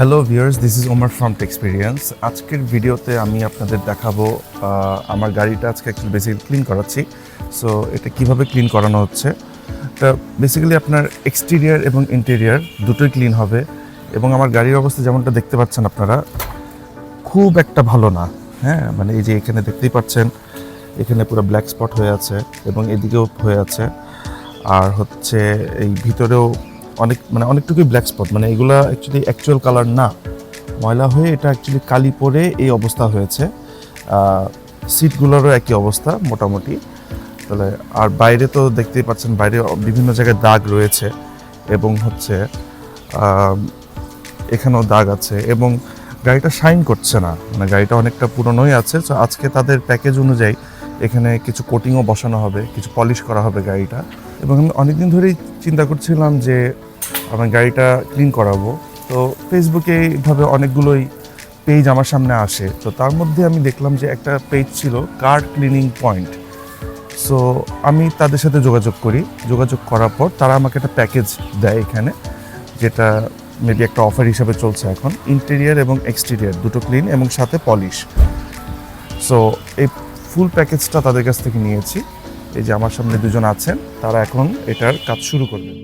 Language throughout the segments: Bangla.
Hello viewers, this is Omar from Texperience. আজকের ভিডিওতে আমি আপনাদের দেখাবো আমার গাড়িটা আজকে অ্যাকচুয়ালি বেসিক্যালি ক্লিন করাচ্ছি। সো এটা কিভাবে ক্লিন করানো হচ্ছে, এটা বেসিক্যালি আপনার এক্সটেরিয়ার এবং ইন্টেরিয়ার দুটোই ক্লিন হবে। এবং আমার গাড়ির অবস্থা যেমনটা দেখতে পাচ্ছেন আপনারা, খুব একটা ভালো না। হ্যাঁ, মানে এই যে এখানে দেখতেই পাচ্ছেন, এখানে পুরো ব্ল্যাক স্পট হয়ে আছে এবং এদিকেও হয়ে আছে। আর হচ্ছে এই ভিতরেও অনেকটুকুই ব্ল্যাক স্পট, মানে এগুলা অ্যাকচুয়াল কালার না, ময়লা হয়ে এটা অ্যাকচুয়ালি কালি পরে এই অবস্থা হয়েছে। সিটগুলোরও একই অবস্থা মোটামুটি। তাহলে আর বাইরে তো দেখতেই পাচ্ছেন, বাইরে বিভিন্ন জায়গায় দাগ রয়েছে এবং হচ্ছে এখানেও দাগ আছে এবং গাড়িটা শাইন করছে না, মানে গাড়িটা অনেকটা পুরনোই আছে। তো আজকে তাদের প্যাকেজ অনুযায়ী এখানে কিছু কোটিংও বসানো হবে, কিছু পলিশ করা হবে গাড়িটা। এবং আমি অনেকদিন ধরেই চিন্তা করছিলাম যে আমার গাড়িটা ক্লিন করাবো। তো ফেসবুকে এইভাবে অনেকগুলোই পেজ আমার সামনে আসে, তো তার মধ্যে আমি দেখলাম যে একটা পেজ ছিল কার ক্লিনিং পয়েন্ট। সো আমি তাদের সাথে যোগাযোগ করার পর তারা আমাকে একটা প্যাকেজ দেয় এখানে, যেটা মেবি একটা অফার হিসাবে চলছে এখন। ইন্টেরিয়ার এবং এক্সটেরিয়ার দুটো ক্লিন এবং সাথে পলিশ। সো এই ফুল প্যাকেজটা তাদের কাছ থেকে নিয়েছি। এই যে আমার সামনে দুজন আছেন, তারা এখন এটার কাজ শুরু করবেন।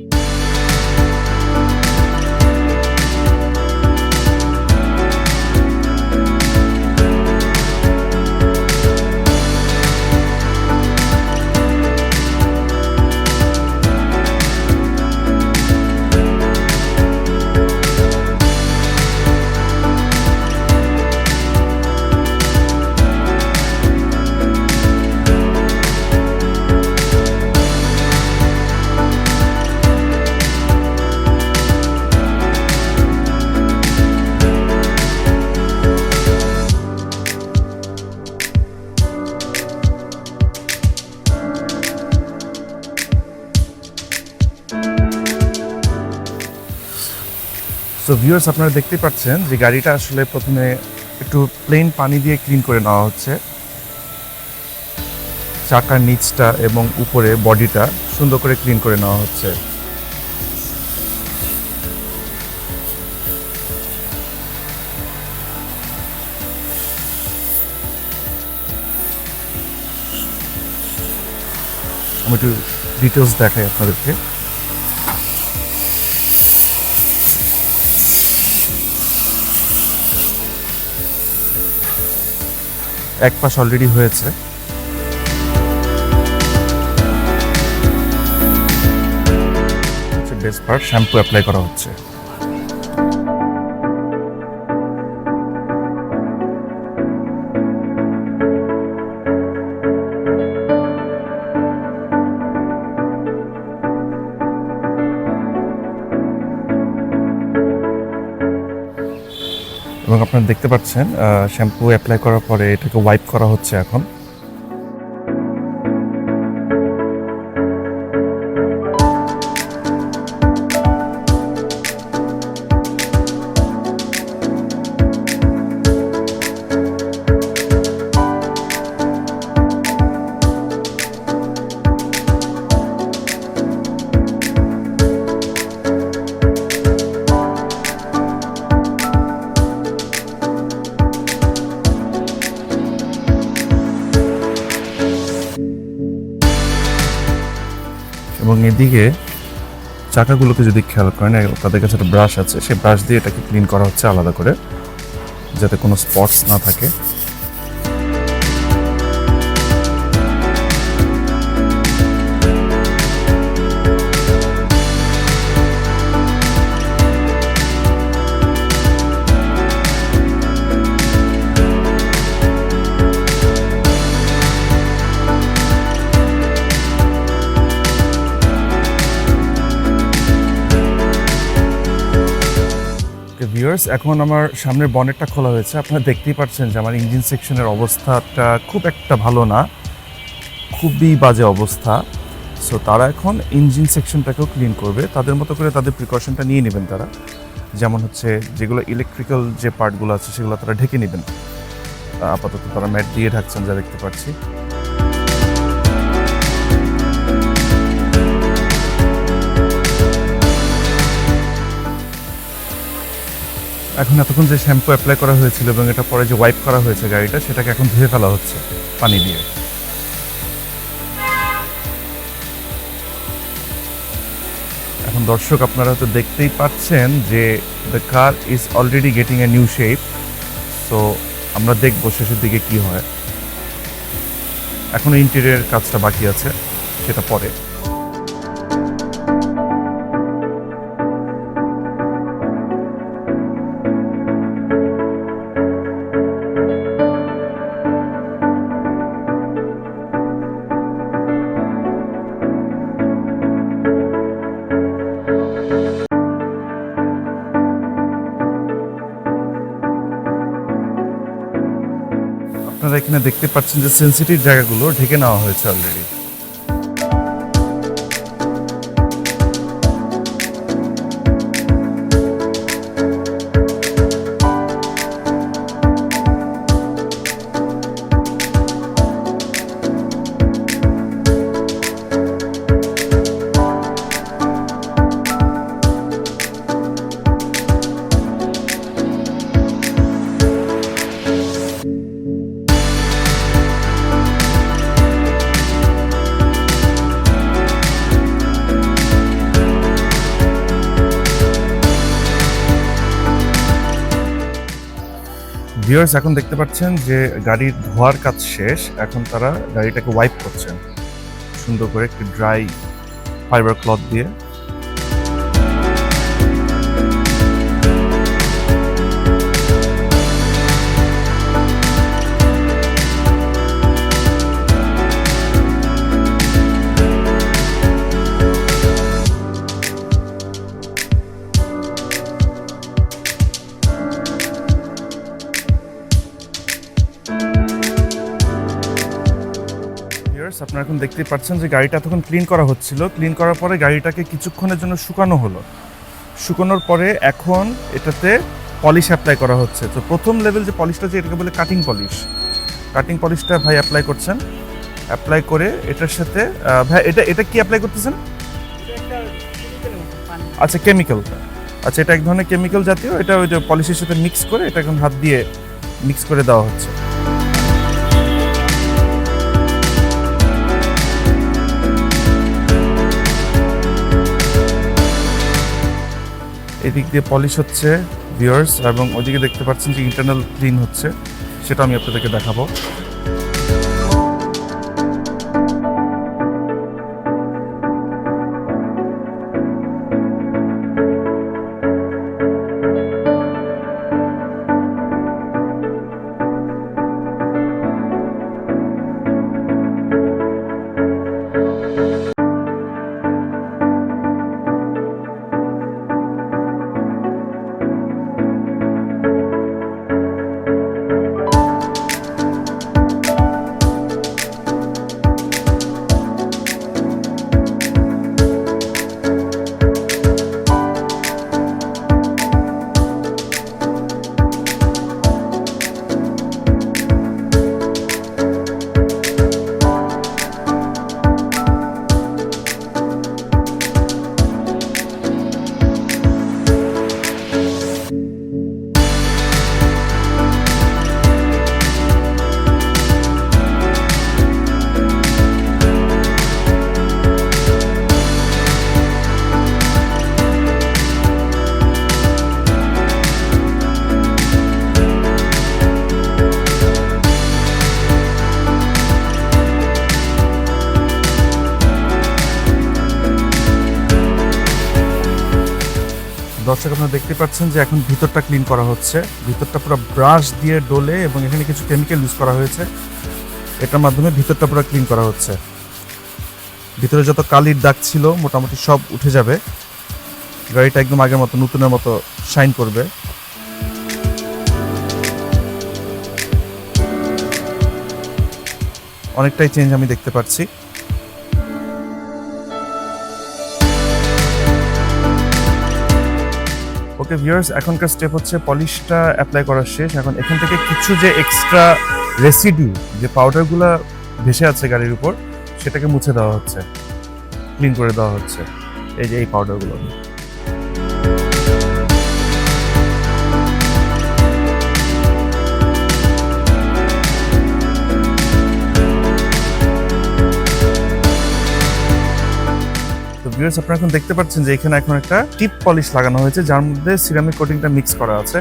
সো ভিউয়ার্স, আপনারা দেখতে পাচ্ছেন যে গাড়িটা আসলে প্রথমে একটু প্লেন পানি দিয়ে ক্লিন করে নেওয়া হচ্ছে। চাকার নিচটা এবং উপরে বডিটা সুন্দর করে ক্লিন করে নেওয়া হচ্ছে। আমি একটু ডিটেলস দেখাই আপনাদেরকে। এক পাশ অলরেডি হয়েছে। বেস্ট পার্ট, শ্যাম্পু অ্যাপ্লাই করা হচ্ছে। এবং আপনারা দেখতে পাচ্ছেন শ্যাম্পু অ্যাপ্লাই করার পরে এটাকে ওয়াইপ করা হচ্ছে এখন। এবং এদিকে চাকাগুলোকে যদি খেয়াল করেন, তাদের কাছে একটা ব্রাশ আছে, সেই ব্রাশ দিয়ে এটাকে ক্লিন করা হচ্ছে আলাদা করে, যাতে কোনো স্পটস না থাকে। ভিউয়ার্স, এখন আমার সামনের বনেটটা খোলা হয়েছে। আপনারা দেখতেই পাচ্ছেন যে আমার ইঞ্জিন সেকশনের অবস্থাটা খুব একটা ভালো না, খুবই বাজে অবস্থা। সো তারা এখন ইঞ্জিন সেকশনটাকেও ক্লিন করবে, তাদের মতো করে তাদের প্রিকশনটা নিয়ে নেবেন তারা। যেমন হচ্ছে যেগুলো ইলেকট্রিক্যাল যে পার্টগুলো আছে সেগুলো তারা ঢেকে নেবেন। আপাতত তারা ম্যাট দিয়ে ঢাকছেন, যা দেখতে পাচ্ছি। এখন এতক্ষণ যে শ্যাম্পু অ্যাপ্লাই করা হয়েছিল এবং এটা পরে যে ওয়াইপ করা হয়েছে গাড়িটা, সেটাকে এখন ধুয়ে ফেলা হচ্ছে পানি দিয়ে। এখন দর্শক আপনারা তো দেখতেই পাচ্ছেন যে the car is already getting a new shape. So আমরা দেখবো শেষের দিকে কি হয়। এখনো ইন্টেরিয়র কাজটা বাকি আছে, সেটা পরে। আপনারা এখানে দেখতে পাচ্ছেন যে সেন্সিটিভ জায়গাগুলো ঢেকে নেওয়া হয়েছে অলরেডি। ভিউয়ার্স, এখন দেখতে পাচ্ছেন যে গাড়ির ধোয়ার কাজ শেষ। এখন তারা গাড়িটাকে ওয়াইপ করছেন সুন্দর করে একটি ড্রাই ফাইবার ক্লথ দিয়ে। আপনারা এখন দেখতেই পাচ্ছেন যে গাড়িটা এতক্ষণ ক্লিন করা হচ্ছিল। ক্লিন করার পরে গাড়িটাকে কিছুক্ষণের জন্য শুকানো হলো। শুকানোর পরে এখন এটাতে পলিশ অ্যাপ্লাই করা হচ্ছে। তো প্রথম লেভেল যে পলিশটা, যে এটাকে বলে কাটিং পলিশ, কাটিং পলিশটা ভাই অ্যাপ্লাই করছেন। অ্যাপ্লাই করে এটার সাথে ভাই এটা কি অ্যাপ্লাই করতেছেন? আচ্ছা, কেমিক্যাল। আচ্ছা, এটা এক ধরনের কেমিক্যাল জাতীয়। এটা ওই যে পলিশের সাথে মিক্স করে এটা এখন হাত দিয়ে মিক্স করে দেওয়া হচ্ছে। এদিক দিয়ে পলিশ হচ্ছে ভিউয়ার্স, এবং ওইদিকে দেখতে পাচ্ছেন যে ইন্টারনাল ক্লিন হচ্ছে, সেটা আমি আপনাদেরকে দেখাবো। দর্শক, আপনারা দেখতে পাচ্ছেন যে এখন ভিতরটা ক্লিন করা হচ্ছে। ভিতরটা পুরো ব্রাশ দিয়ে ডলে এবং এখানে কিছু কেমিক্যাল ইউজ করা হয়েছে। এটার মাধ্যমে ভিতরটা পুরো ক্লিন করা হচ্ছে। ভিতরে যত কালির দাগ ছিল মোটামুটি সব উঠে যাবে। গাড়িটা একদম আগের মতো নতুনের মতো শাইন করবে। অনেকটাই চেঞ্জ আমি দেখতে পাচ্ছি। ওকে ভিউয়ার্স, এখনকার স্টেপ হচ্ছে পলিশটা অ্যাপ্লাই করা শেষ। এখন এখান থেকে কিছু যে এক্সট্রা রেসিডিউ, যে পাউডারগুলো ভেসে আছে গাড়ির উপর, সেটাকে মুছে দেওয়া হচ্ছে, ক্লিন করে দেওয়া হচ্ছে। এই যে এই পাউডারগুলো। ভিউয়ার্স, আপনারা এখন দেখতে পাচ্ছেন যে এখানে এখন একটা টিপ পলিশ লাগানো হয়েছে, যার মধ্যে সিরামিক কোটিংটা মিক্স করা আছে।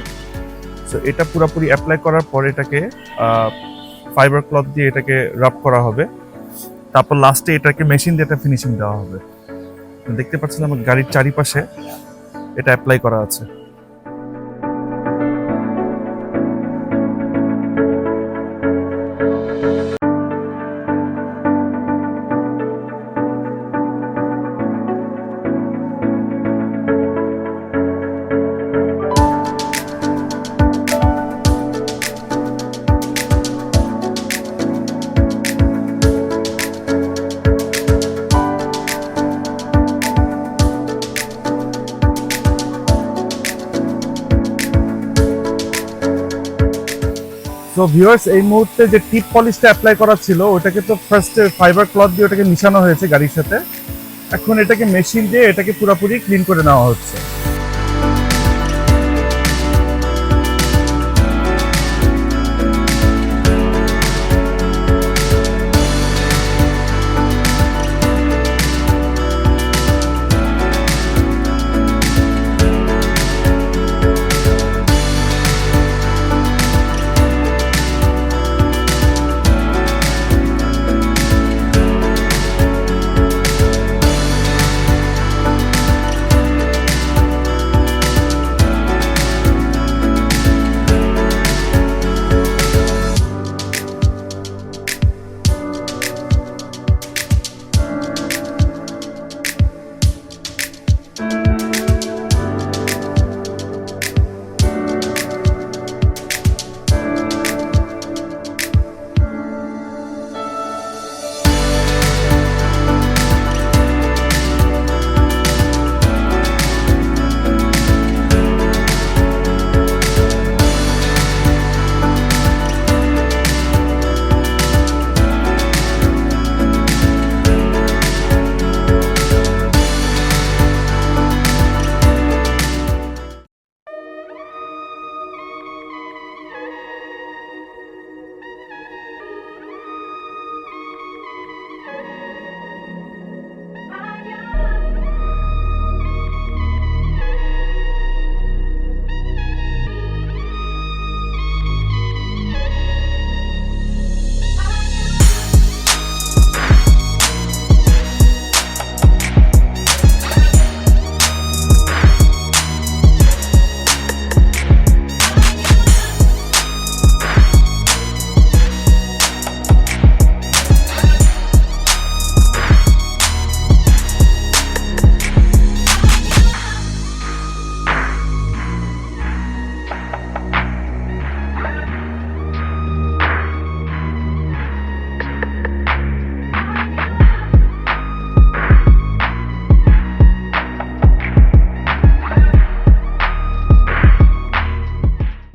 সো এটা পুরোপুরি অ্যাপ্লাই করার পর এটাকে ফাইবার ক্লথ দিয়ে এটাকে রাব করা হবে। তারপর লাস্টে এটাকে মেশিন দিয়ে একটা ফিনিশিং দেওয়া হবে। দেখতে পাচ্ছেন আমার গাড়ির চারিপাশে এটা অ্যাপ্লাই করা আছে। তো ভিউয়ার্স, এই মুহূর্তে যে টিপ পলিশটা অ্যাপ্লাই করা ছিল ওটাকে তো ফার্স্টে ফাইবার ক্লথ দিয়ে ওটাকে মিশানো হয়েছে গাড়ির সাথে। এখন এটাকে মেশিন দিয়ে এটাকে পুরোপুরি ক্লিন করে নেওয়া হচ্ছে।